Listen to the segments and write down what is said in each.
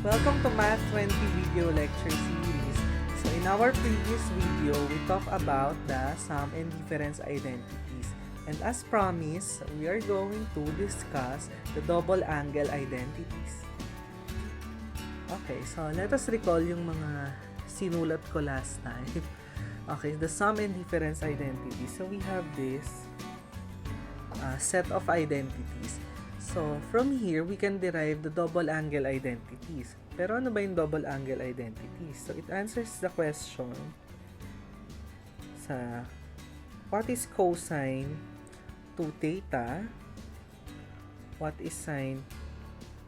Welcome to Math 20 video lecture series. So in our previous video, we talked about the sum and difference identities. And as promised, we are going to discuss the double angle identities. Okay, so let us recall yung mga sinulat ko last time. Okay, the sum and difference identities. So we have this set of identities. So, from here, we can derive the double angle identities. Pero ano ba yung double angle identities? So, it answers the question sa what is cosine 2 theta, what is sine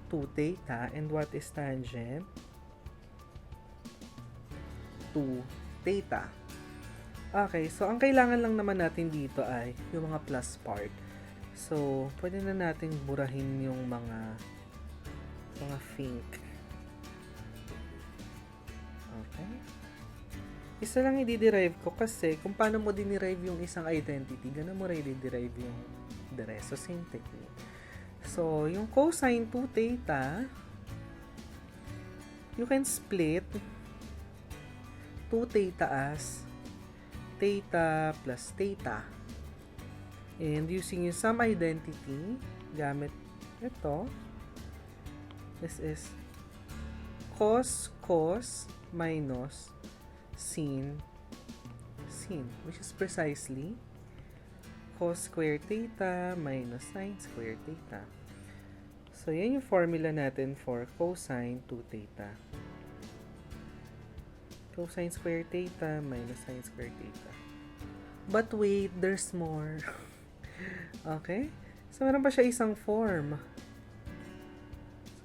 2 theta, and what is tangent 2 theta. Okay, so ang kailangan lang naman natin dito ay yung mga plus part. So, pwede na nating burahin yung mga think. Okay? Isa lang i-derive ko kasi kung paano mo dinerive yung isang identity, ganun mo rin i-derive yung the rest. So, same technique. So, yung cosine 2 theta, you can split 2 theta as theta plus theta. And using yung sum identity, gamit ito, this is cos minus sin, which is precisely cos square theta minus sin square theta. So, yan yung formula natin for cosine 2 theta. Cosine square theta minus sin square theta. But wait, there's more. Okay? So, meron pa siya isang form.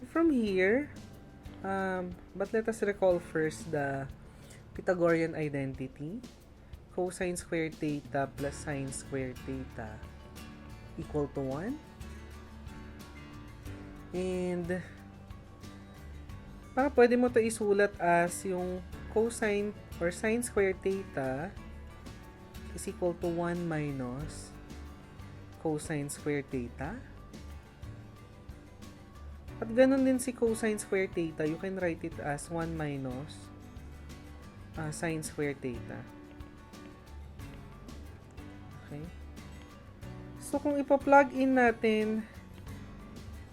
So, from here, but let us recall first the Pythagorean identity. Cosine square theta plus sine square theta equal to 1. And, para pwede mo to isulat as yung cosine or sine square theta is equal to 1 minus cosine square theta. At ganun din si cosine square theta, you can write it as 1 minus sine square theta. Okay? So, kung ipa-plug in natin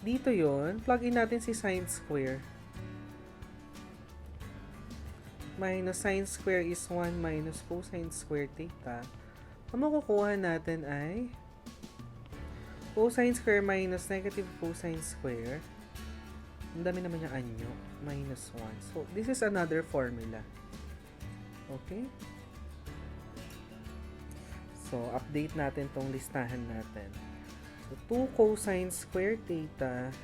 dito yon, plug in natin si sine square. Minus sine square is 1 minus cosine square theta. Ang makukuha natin ay cosine square minus negative cosine square. Ang dami naman yung anyo. Minus 1. So, this is another formula. Okay? So, update natin tong listahan natin. So, 2 cosine square theta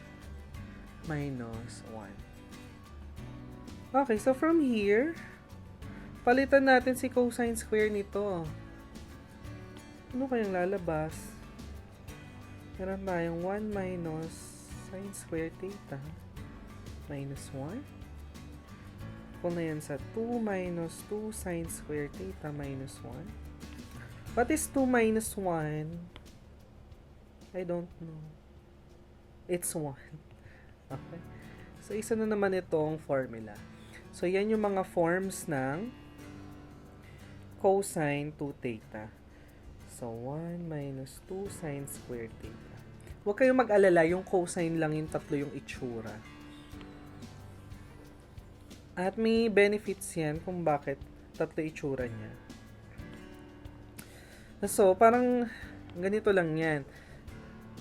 minus 1. Okay, so from here, palitan natin si cosine square nito. Ano kayang lalabas? Meron tayong 1 minus sine square theta minus 1. Kung na yan sa 2 minus 2 sine square theta minus 1. What is 2 minus 1? I don't know. It's 1. Okay. So, isa na naman itong formula. So, yan yung mga forms ng cosine 2 theta. So, 1 minus 2 sine square theta. Huwag kayong mag-alala, yung cosine lang yung tatlo yung itsura. At may benefits yan kung bakit tatlo itsura niya. So, parang ganito lang yan.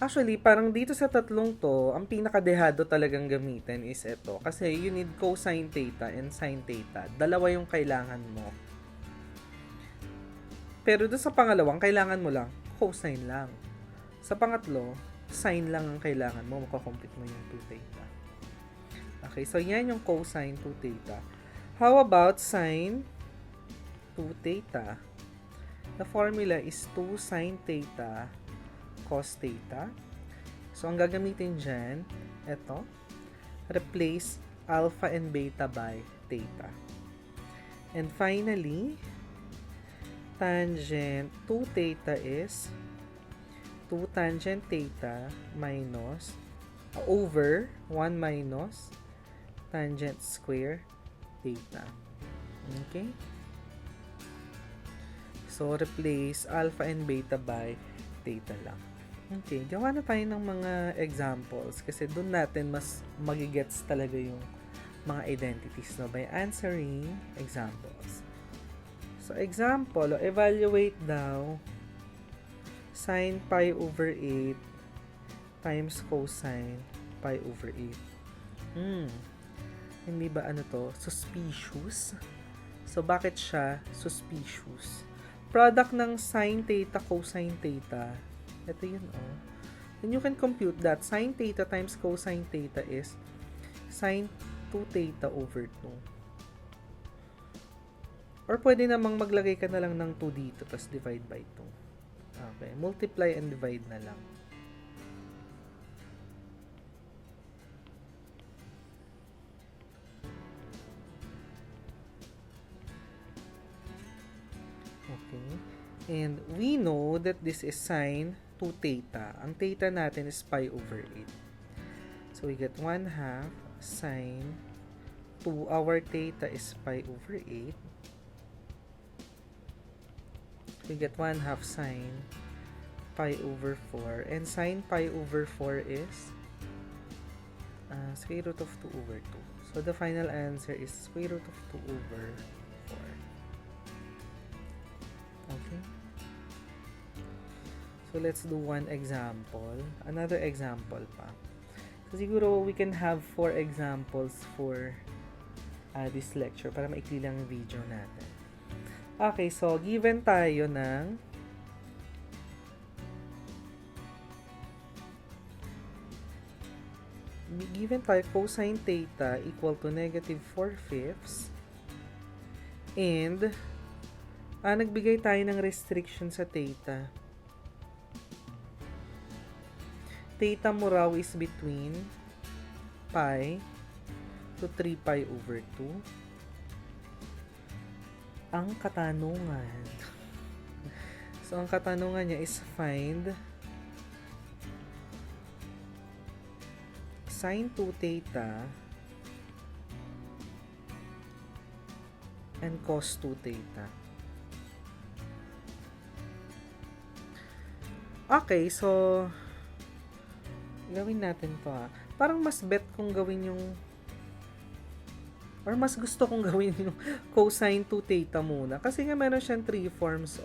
Actually, parang dito sa tatlong to, ang pinakadehado talagang gamitin is ito. Kasi you need cosine theta and sine theta. Dalawa yung kailangan mo. Pero doon sa pangalawang, kailangan mo lang cosine lang. Sa pangatlo, sine lang ang kailangan mo. Makakomplete mo yung 2 theta. Okay, so yan yung cosine 2 theta. How about sine 2 theta? The formula is 2 sine theta cos theta. So, ang gagamitin dyan, ito, replace alpha and beta by theta. And finally, tangent 2 theta is 2 tangent theta minus over 1 minus tangent square theta. Okay? So, replace alpha and beta by theta lang. Okay, gawa na tayo ng mga examples kasi doon natin mas magigets talaga yung mga identities, no? By answering examples. So, example, evaluate daw sin pi over 8 times cosine pi over 8. Hindi ba ano to? Suspicious? So, bakit siya suspicious? Product ng sin theta, cosine theta. Ito yun, oh. And you can compute that sin theta times cosine theta is sin 2 theta over 2. Or pwede namang maglagay ka na lang ng 2 dito, tapos divide by 2. Okay, multiply and divide na lang. Okay. And we know that this is sin 2 theta. Ang theta natin is pi over 8. So, we get 1/2 sin 2. Our theta is pi over 8. We get 1/2 sin pi over 4. And sin pi over 4 is square root of 2 over 2. So, the final answer is square root of 2 over 4. Okay. So, let's do one example. Another example pa. So, siguro we can have 4 examples for this lecture para maikli lang yung video natin. Okay, so given tayo ng cosine theta equal to negative 4/5 and nagbigay tayo ng restriction sa theta. Theta mo raw is between pi to 3 pi over 2. Ang katanungan. So, ang katanungan niya is find sin 2 theta and cos 2 theta. Okay, so gawin natin to Parang mas bet kung gawin yung or mas gusto kong gawin yung cosine 2 theta muna. Kasi nga meron siyang 3 forms,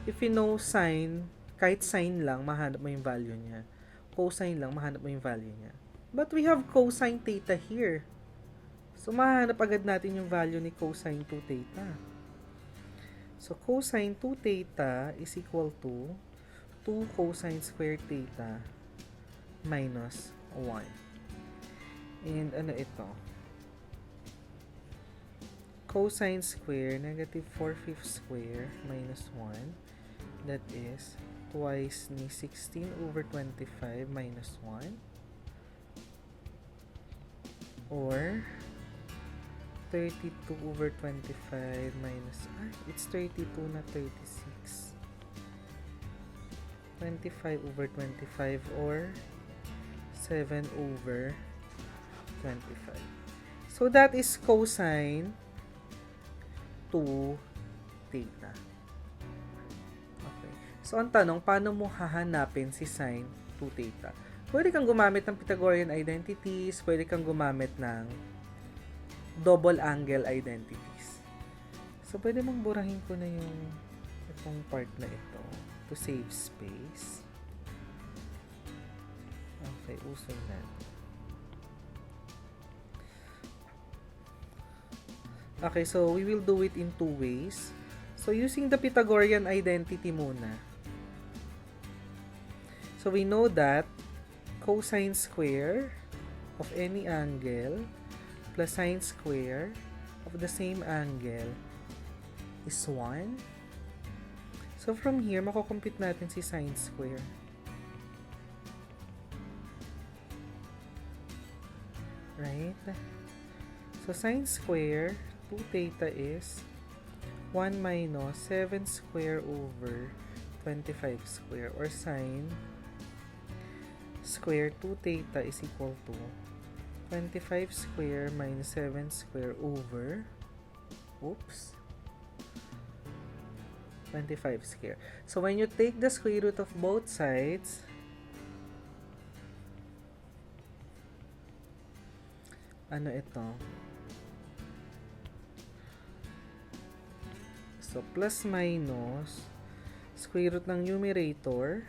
If you know sine, kahit sine lang, mahanap mo yung value niya. Cosine lang, mahanap mo yung value niya. But we have cosine theta here. So, mahanap agad natin yung value ni cosine 2 theta. So, cosine 2 theta is equal to 2 cosine square theta minus 1. And ano ito? Cosine square, negative 4/5 square minus 1. That is twice ni 16 over 25 minus 1. Or 32 over 25 minus, it's 32 na 36. 25 over 25 or 7 over 25. So, that is cosine 2 theta. Okay. So, ang tanong, paano mo hahanapin si sine 2 theta? Pwede kang gumamit ng Pythagorean identities, pwede kang gumamit ng double angle identities. So, pwede mong burahin ko na yung itong part na ito to save space. Okay, usay natin. Okay, so we will do it in 2 ways. So, using the Pythagorean identity muna. So, we know that cosine square of any angle plus sine square of the same angle is 1. So, from here, makukompute natin si sine square. Right? So, sine square, 2 theta is 1 minus 7 square over 25 square, or sine square 2 theta is equal to 25 square minus 7 square over, oops, 25 square. So when you take the square root of both sides, ano ito? So plus minus square root ng numerator.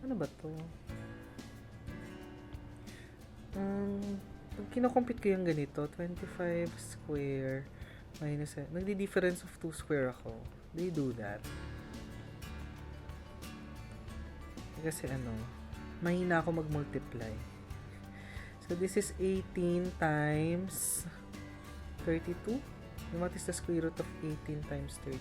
Ano ba to? Pag kinocompute ko yung ganito, 25 square minus, nagdi-difference of 2 square ako. They do that. Kasi mahina ako mag-multiply. So this is 18 times 32. What is the square root of 18 times 32?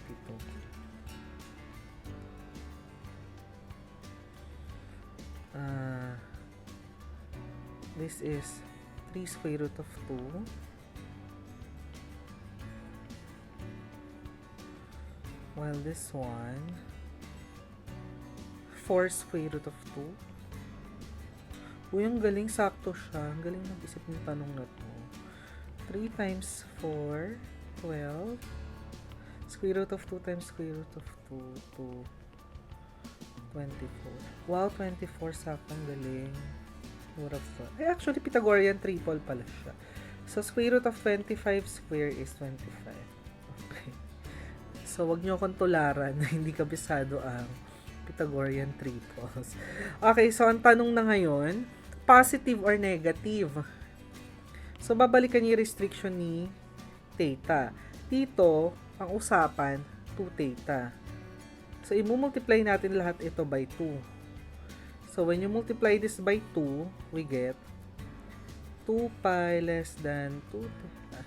This is 3 square root of 2. While this one, 4 square root of 2. Uy, ang galing, sakto siya. Ang galing nag-isip ng tanong na to. 3 times 4, 12. Square root of 2 times square root of 2, 24. Wow, 24, sakto, ang galing. Would have thought. Actually, Pythagorean triple pala siya. So, square root of 25 square is 25. Okay. So, wag nyo akong tularan na hindi kabisado ang Pythagorean triples. Okay, so ang tanong na ngayon, positive or negative? So, babalikan yung restriction ni theta. Dito, ang usapan, 2 theta. So, i-multiply natin lahat ito by 2. So, when you multiply this by 2, we get 2 pi less than 2 theta.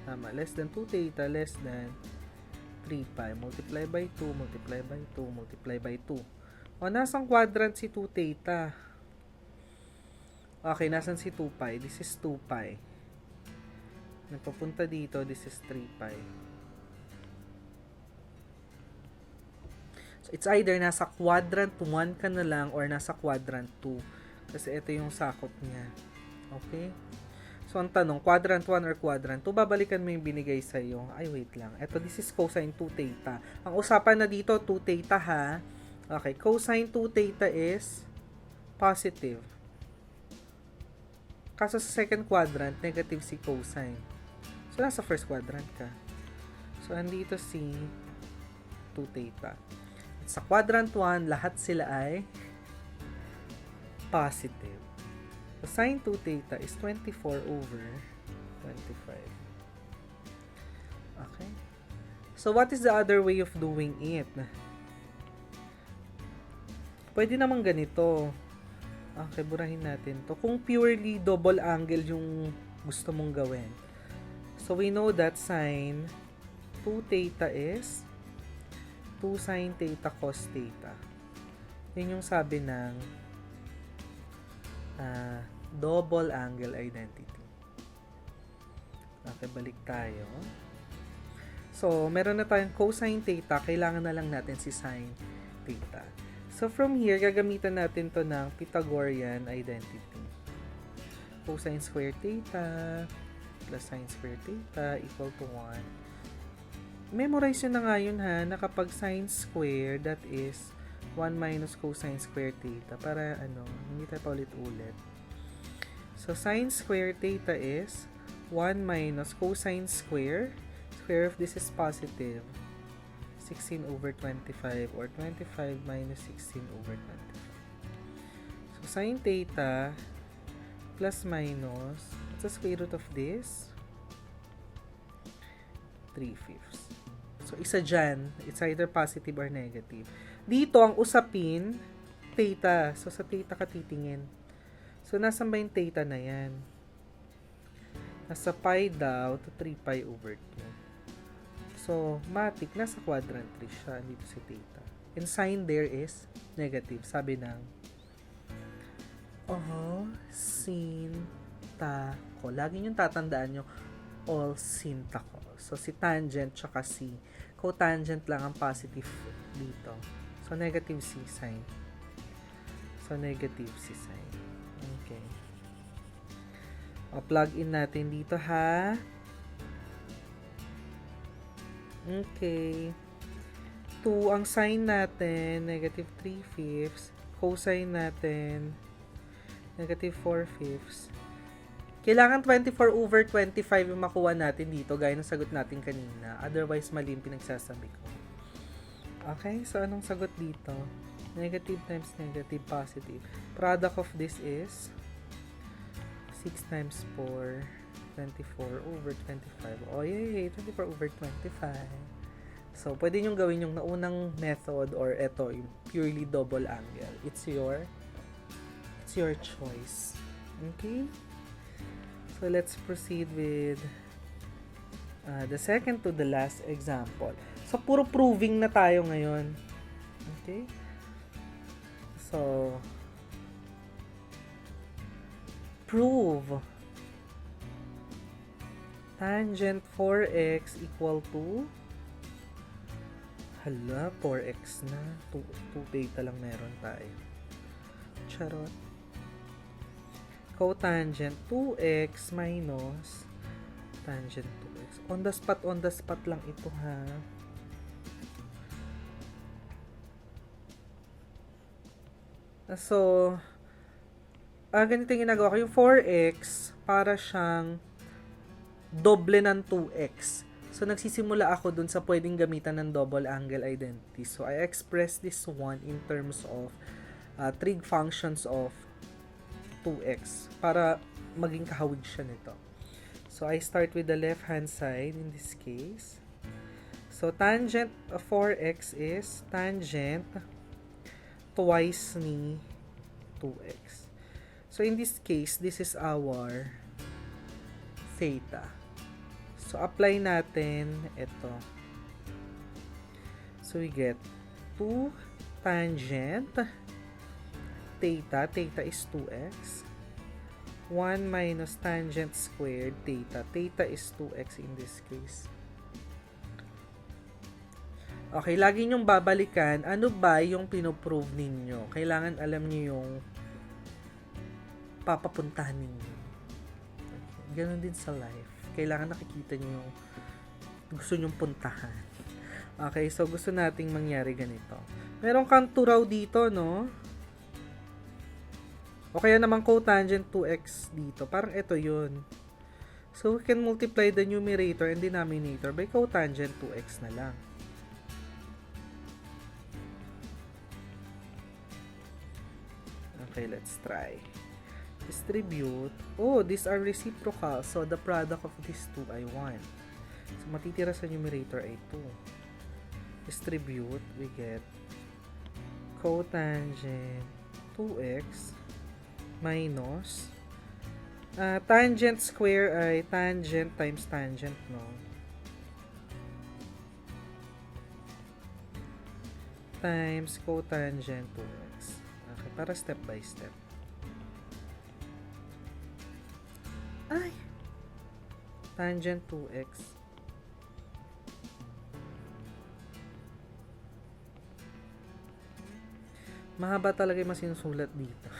Tama, less than 2 theta less than 3 pi. Multiply by 2, multiply by 2, multiply by 2. O, nasang quadrant si 2 theta? Okay, nasan si 2 pi? This is 2 pi. Nagpapunta dito, this is 3 pi. So, it's either nasa quadrant 1 ka na lang or nasa quadrant 2. Kasi ito yung sakop niya. Okay? So, ang tanong, quadrant 1 or quadrant 2, babalikan mo yung binigay sa'yo. Ay, wait lang. Ito, this is cosine 2 theta. Ang usapan na dito, 2 theta ha. Okay, cosine 2 theta is positive. Kaso sa second quadrant, negative si cosine. So, nasa first quadrant ka. So, andito si 2 theta. Sa quadrant 1, lahat sila ay positive. So, sine 2 theta is 24 over 25. Okay? So, what is the other way of doing it? Pwede naman ganito. Okay, burahin natin to. Kung purely double angle yung gusto mong gawin. So, we know that sine 2 theta is 2 sin theta cos theta. Yun yung sabi ng double angle identity. Okay, balik tayo. So, meron na tayong cosine theta. Kailangan na lang natin si sin theta. So, from here, gagamitan natin to ng Pythagorean identity. Cosine square theta plus sin square theta equal to 1. Memorize yun na nga yun ha, na kapag sine square, that is 1 minus cosine square theta. Para hindi tayo paulit-ulit. So, sine square theta is 1 minus cosine square. Square of this is positive. 16 over 25 or 25 minus 16 over 25. So, sine theta plus minus, what's the square root of this? 3/5. So, isa dyan, it's either positive or negative. Dito, ang usapin, theta. So, sa theta ka titingin. So, nasan ba yung theta na yan? Nasa pi daw to 3 pi over 2. So, matik, nasa quadrant 3 siya. Dito si theta. And sign there is negative. Sabi ng sin ta ko. Lagi nyo tatandaan nyo, all sin ta ko. So, si tangent tsaka si cotangent lang ang positive dito. So, negative si sine. So, negative si sine. Okay. O, plug in natin dito, ha? Okay. 2, ang sine natin, negative 3/5. Cosine natin, negative 4/5. Kailangan 24/25 yung makuha natin dito, gaya ng sagot natin kanina. Otherwise, mali yung pinagsasabi ko. Okay, so anong sagot dito? Negative times negative, positive. Product of this is 6 times 4, 24/25. Oh, yay! 24/25. So, pwede nyo gawin yung naunang method or ito, yung purely double angle. It's your choice. Okay? So, let's proceed with the second to the last example. So, puro proving na tayo ngayon. Okay? So, prove tangent 4x equal to 4x na. 2 theta lang meron tayo. Charot. Cotangent 2x minus tangent 2x. On the spot lang ito, ha. So, ganito yung ginagawa ko. Yung 4x, para siyang doble ng 2x. So, nagsisimula ako dun sa pwedeng gamitan ng double angle identity. So, I express this one in terms of trig functions of 2x para maging kahawig siya nito. So, I start with the left-hand side in this case. So, tangent of 4x is tangent twice ni 2x. So, in this case, this is our theta. So, apply natin ito. So, we get 2 tangent theta. Theta is 2x. 1 minus tangent squared theta. Theta is 2x in this case. Okay, lagi nyong babalikan, ano ba yung pinoprove ninyo? Kailangan alam niyo yung papapuntahan ninyo. Okay. Ganon din sa life. Kailangan nakikita niyo yung gusto nyong puntahan. Okay, so gusto nating mangyari ganito. Meron kang 2 raw dito, no? O kaya naman cotangent 2x dito. Parang ito yun. So, we can multiply the numerator and denominator by cotangent 2x na lang. Okay, let's try. Distribute. Oh, these are reciprocal. So, the product of these two ay 1. So, matitira sa numerator ay 2. Distribute, we get cotangent 2x minus tangent square ay tangent times tangent, no? Times cotangent 2x. Okay, para step by step. Ay! Tangent 2x. Mahaba talaga yung masinusulat dito.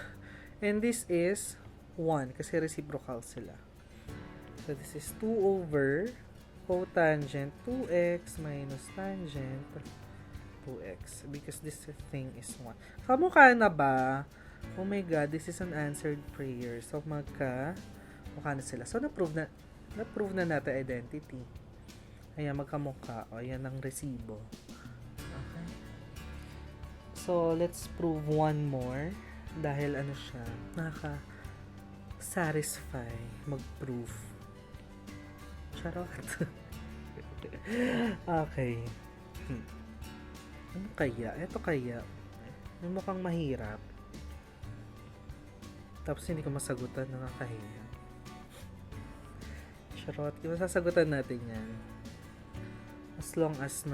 And this is 1 kasi reciprocal sila. So, this is 2 over cotangent 2x minus tangent 2x because this thing is 1. Kamukha na ba? Oh my God, this is an answered prayer. So, mukha na sila. So, na-prove na natin identity. Ayan, magkamukha. O, ayan ang resibo. Okay. So, let's prove one more. Dahil ano siya, nakaka-satisfy mag-prove. Charot. Okay. Ano kaya? Ito kaya. Yung mukhang mahirap. Tapos hindi ko masagutan, nakakahiya. Charot. Masasagutan natin yan. As long as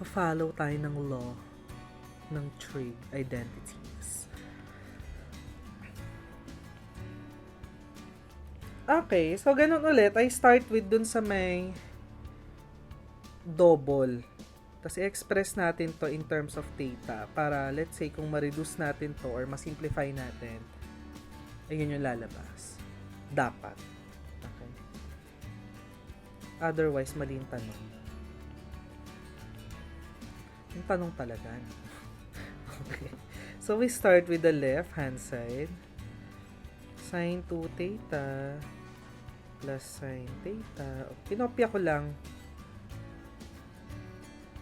follow tayo ng law ng trig identities. Okay, so ganun ulit. I start with dun sa may double. Tapos i-express natin to in terms of theta para let's say kung ma-reduce natin to or ma-simplify natin, Ayun yung lalabas. Dapat. Okay. Otherwise, mali yung tanong. Yung tanong talaga. No? Okay. So, we start with the left-hand side. Sin 2 theta plus sin theta. Kinopya ko lang.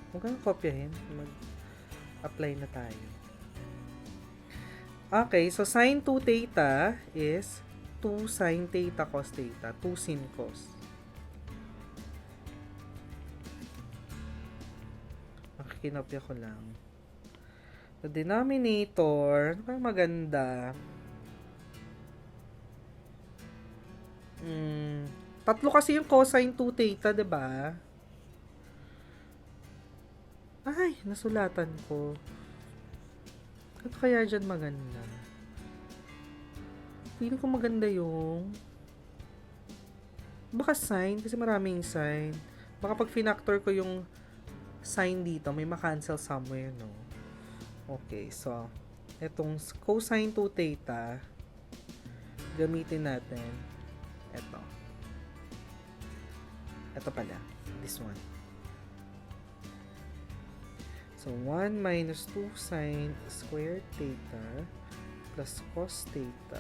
Huwag kang kopyahin. Mag-apply na tayo. Okay, so sin 2 theta is 2 sin theta cos theta. 2 sin cos. Okay, kinopya ko lang. The denominator, ano kaya maganda? Tatlo kasi yung cosine 2 theta, diba? Ay, nasulatan ko. Ano kaya dyan maganda? Feeling ko maganda yung baka sine, kasi maraming sine. Baka pag finactor ko yung sine dito, may makancel somewhere, no? Okay, so etong cosine 2 theta, gamitin natin ito pala, this one. So 1 minus 2 sine squared theta plus cos theta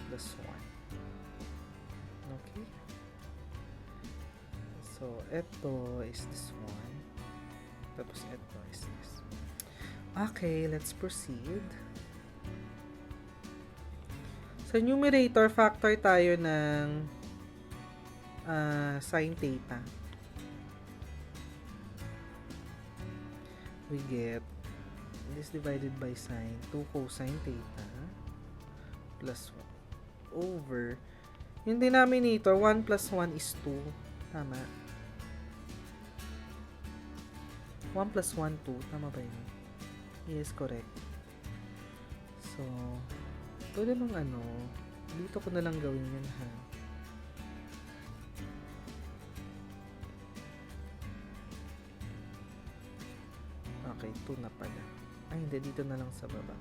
plus 1. Okay, so ito is this one, tapos ito is this. Okay, let's proceed. Sa numerator, factor tayo ng sin theta. We get this divided by sin 2 cosine theta plus 1 over yung denominator, 1 plus 1 is 2. Tama. 1 plus 1, 2. Tama ba yun? Yes, correct. So, ito namang dito ko na lang gawin yan, ha. Okay, 2 na pala. Ay, hindi. Dito na lang sa baba.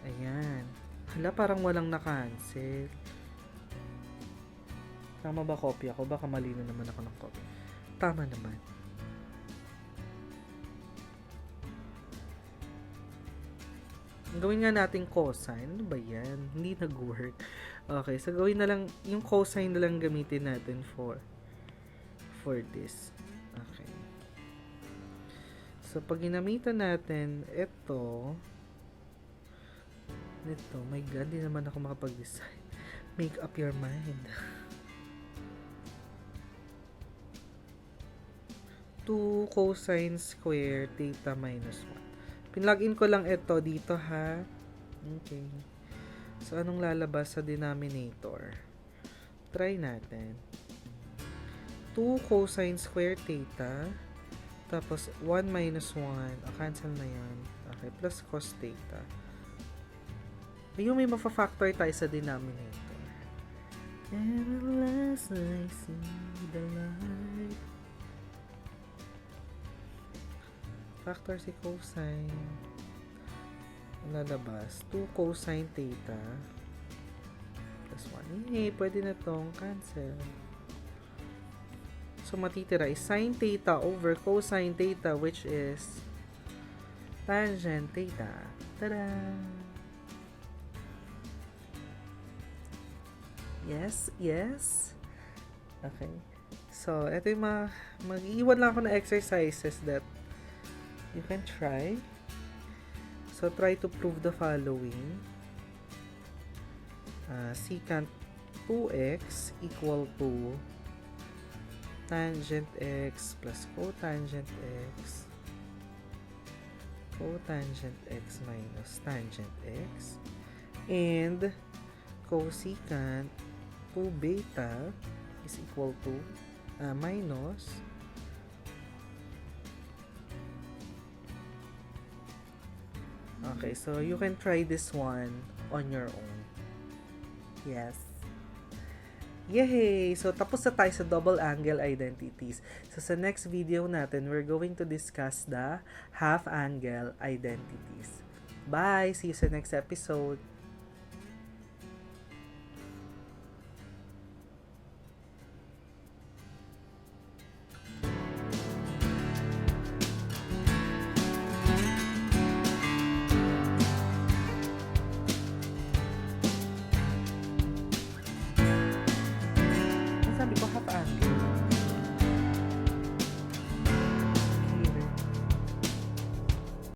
Ayan. Hala, parang walang na-cancel. Tama ba kopya ko? Baka mali na naman ako ng kopya. Tama naman. Gawin nga natin cosine. Ano ba yan? Hindi nag-work. Okay, so gawin na lang, yung cosine na lang gamitin natin for this. Okay. So, pag ginamitan natin ito, my God, di naman ako makapag-design. Make up your mind. 2 cosine square theta minus 1. Pinlog-in ko lang ito dito, ha. Okay. So, anong lalabas sa denominator? Try natin. 2 cosine square theta. Tapos, 1 minus 1. Cancel na yan. Okay. Plus cos theta. Ayun, may mafa-factor tayo sa denominator. And at last I see the light. Factor si cosine. Lalabas. 2 cosine theta. Plus 1. Yay, pwede na tong cancel. So, matitira is sin theta over cosine theta, which is tangent theta. Tada! Yes, yes. Okay. So, ito yung mag-iwan lang ako na exercises that you can try. So, try to prove the following. Secant 2x equal to tangent x plus cotangent x minus tangent x, and cosecant 2 beta is equal to minus okay, so you can try this one on your own. Yes. Yay! So, tapos na tayo sa double angle identities. So, sa next video natin, we're going to discuss the half angle identities. Bye! See you sa next episode.